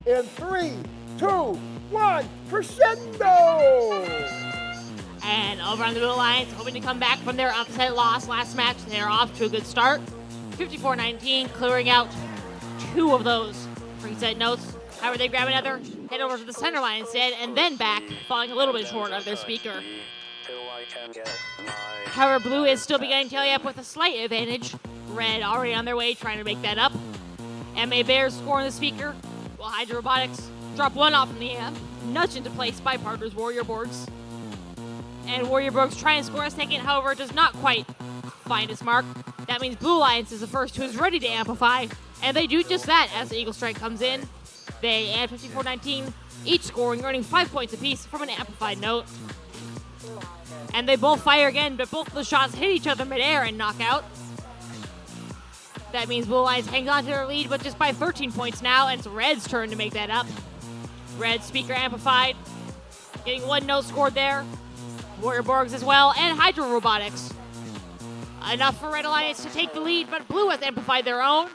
In 3, 2, 1, crescendo! And over on the Blue Alliance, hoping to come back from their upset loss last match. They're off to a good start. 54-19, clearing out 2 of those preset notes. However, they grab another, head over to the center line instead, and then back, falling a little bit short of their speaker. However, Blue is still beginning to tally up with a slight advantage. Red already on their way, trying to make that up. MA Bears scoring the speaker, while Hydra Robotics drop 1 off in the amp, nudged into place by partners Warrior Borgs. And Warrior Borgs try and score a second, however, does not quite find its mark. That means Blue Alliance is the first who is ready to amplify, and they do just that as the Eagle Strike comes in. They add 54-19, each scoring, earning 5 points apiece from an amplified note. And they both fire again, but both of the shots hit each other midair and knock out. That means Blue Alliance hangs on to their lead, but just by 13 points now, and it's Red's turn to make that up. Red speaker amplified, getting 1 note scored there. Warrior Borgs as well, and Hydra Robotics. Enough for Red Alliance to take the lead, but Blue has amplified their own.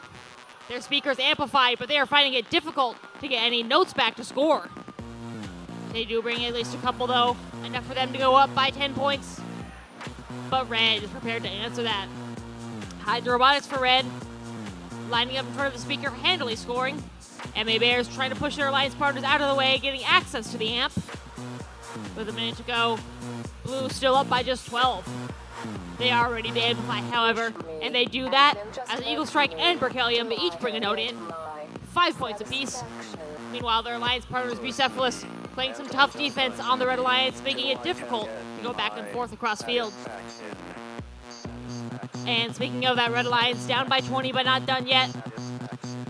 Their speakers amplified, but they are finding it difficult to get any notes back to score. They do bring at least a couple though, enough for them to go up by 10 points. But Red is prepared to answer that. Hydra Robotics for Red, lining up in front of the speaker, handily scoring. MA Bears trying to push their alliance partners out of the way, getting access to the amp. With a minute to go, Blue still up by just 12. They are ready to amplify, however, and they do that as Eagle Strike and Berkelium each bring a note in. 5 points apiece. Meanwhile, their alliance partners, Bucephalus, playing some tough defense on the Red Alliance, making it difficult to go back and forth across field. And speaking of that Red Alliance, down by 20 but not done yet.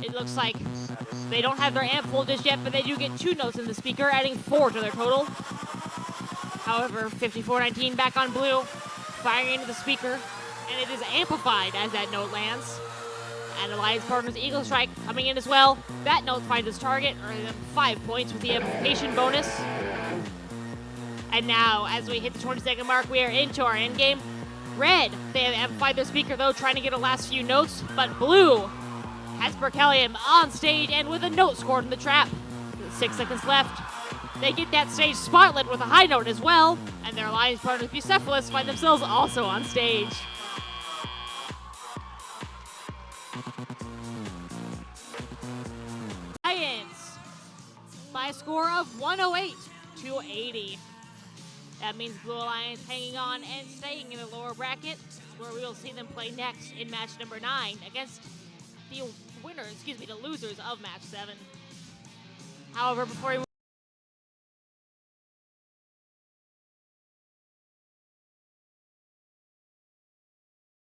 It looks like they don't have their amp full just yet, but they do get 2 notes in the speaker, adding 4 to their total. However, 54-19 back on Blue, firing into the speaker, and it is amplified as that note lands. And Alliance partners Eagle Strike coming in as well. That note finds its target, earning them 5 points with the amplification bonus. And now, as we hit the 20-second mark, we are into our endgame. Red, they have amplified their speaker though, trying to get a last few notes, but Blue has Berkelium on stage and with a note scored in the trap. 6 seconds left. They get that stage spotlit with a high note as well, and their alliance partners Bucephalus find themselves also on stage. Alliance by a score of 108-80. That means Blue Alliance hanging on and staying in the lower bracket, where we will see them play next in match number 9 against the losers of match 7. However, before we